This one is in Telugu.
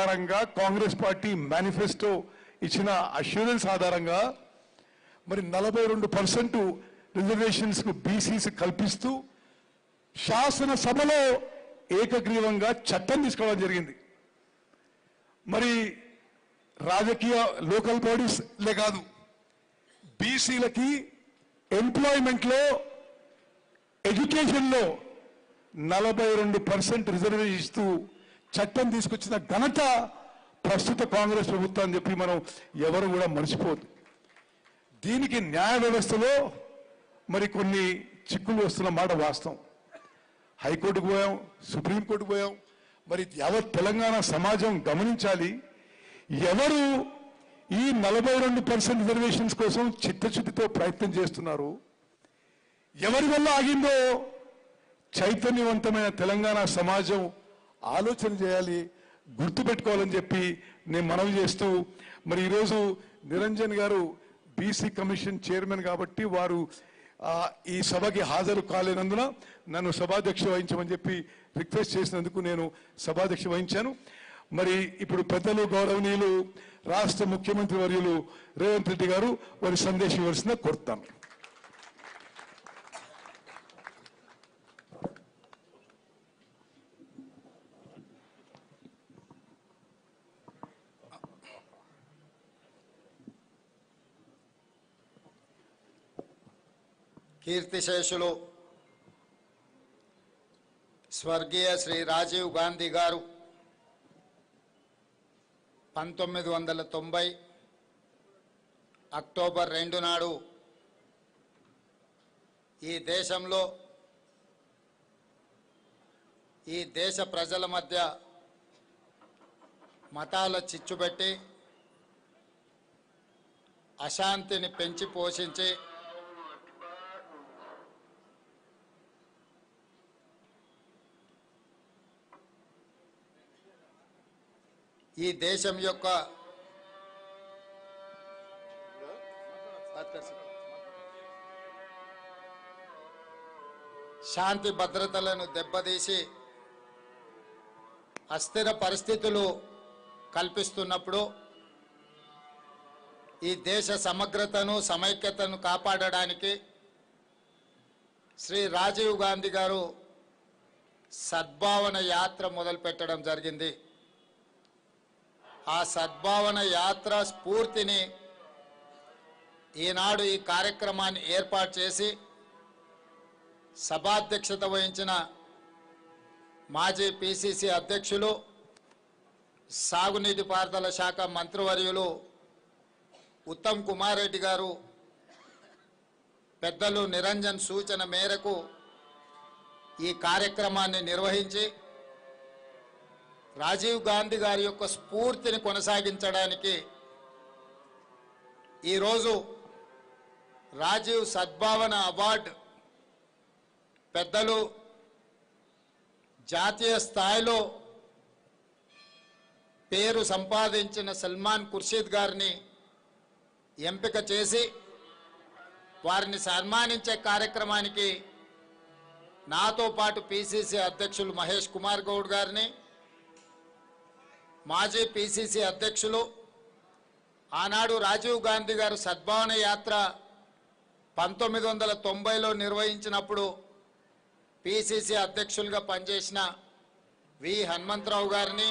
ఆధారంగా కాంగ్రెస్ పార్టీ మేనిఫెస్టో ఇచ్చిన అష్యూరెన్స్ ఆధారంగా మరి 42% రిజర్వేషన్స్ కు బీసీస్ కల్పిస్తూ శాసనసభలో ఏకగ్రీవంగా చట్టం తీసుకోవడం జరిగింది. మరి రాజకీయ లోకల్ బాడీస్ లే కాదు, బీసీలకి ఎంప్లాయ్మెంట్లో ఎడ్యుకేషన్లో 42% రిజర్వేషన్ ఇస్తూ చట్టం తీసుకొచ్చిన ఘనత ప్రస్తుత కాంగ్రెస్ ప్రభుత్వం అని చెప్పి మనం ఎవరు కూడా మర్చిపోదు. దీనికి న్యాయ వ్యవస్థలో మరి కొన్ని చిక్కులు వస్తున్న మాట వాస్తవం. హైకోర్టుకు పోయాం, సుప్రీంకోర్టుకు పోయాం. మరి యావత్ తెలంగాణ సమాజం గమనించాలి, ఎవరు ఈ 42% రిజర్వేషన్స్ కోసం చిత్తశుద్ధితో ప్రయత్నం చేస్తున్నారు, ఎవరి వల్ల ఆగిందో చైతన్యవంతమైన తెలంగాణ సమాజం ఆలోచన చేయాలి, గుర్తుపెట్టుకోవాలని చెప్పి నేను మనవి చేస్తూ, మరి ఈరోజు నిరంజన్ గారు బీసీ కమిషన్ చైర్మన్ కాబట్టి వారు ఈ సభకి హాజరు కాలేనందున నన్ను సభాధ్యక్ష వహించమని చెప్పి రిక్వెస్ట్ చేసినందుకు నేను సభాధ్యక్ష వహించాను. మరి ఇప్పుడు పెద్దలు గౌరవనీయులు రాష్ట్ర ముఖ్యమంత్రి వర్యులు రేవంత్ రెడ్డి గారు వారి సందేశం ఇవ్వాల్సిందిగా కోరుతాను. కీర్తిశేషులు స్వర్గీయ శ్రీ రాజీవ్ గాంధీ గారు 1990 అక్టోబర్ 2 నాడు ఈ దేశంలో ఈ దేశ ప్రజల మధ్య మతాల చిచ్చుబెట్టి అశాంతిని పెంచి పోషించి ఈ దేశం యొక్క శాంతి భద్రతలను దెబ్బతీసి అస్థిర పరిస్థితులు కల్పిస్తున్నప్పుడు ఈ దేశ సమగ్రతను సమైక్యతను కాపాడడానికి శ్రీ రాజీవ్ గాంధీ గారు సద్భావన యాత్ర మొదలుపెట్టడం జరిగింది. ఆ సద్భావన యాత్ర స్ఫూర్తిని ఈనాడు ఈ కార్యక్రమాన్ని ఏర్పాటు చేసి సభాధ్యక్షత వహించిన మాజీ పిసిసి అధ్యక్షులు సాగునీటి పారుదల శాఖ మంత్రివర్యులు ఉత్తమ్ కుమార్ రెడ్డి గారు పెద్దలు నిరంజన్ సూచన మేరకు ఈ కార్యక్రమాన్ని నిర్వహించి రాజీవ్ గాంధీ గారి యొక్క స్ఫూర్తిని కొనసాగించడానికి ఈరోజు రాజీవ్ సద్భావన అవార్డు పెద్దలు జాతీయ స్థాయిలో పేరు సంపాదించిన సల్మాన్ ఖుర్షీద్ గారిని ఎంపిక చేసి వారిని సన్మానించే కార్యక్రమానికి నాతో పాటు పిసిసి అధ్యక్షులు మహేష్ కుమార్ గౌడ్ గారిని, మాజీ పిసిసి అధ్యక్షులు ఆనాడు రాజీవ్ గాంధీ గారు సద్భావన యాత్ర 1990లో నిర్వహించినప్పుడు పిసిసి అధ్యక్షులుగా పనిచేసిన వి హనుమంతరావు గారిని,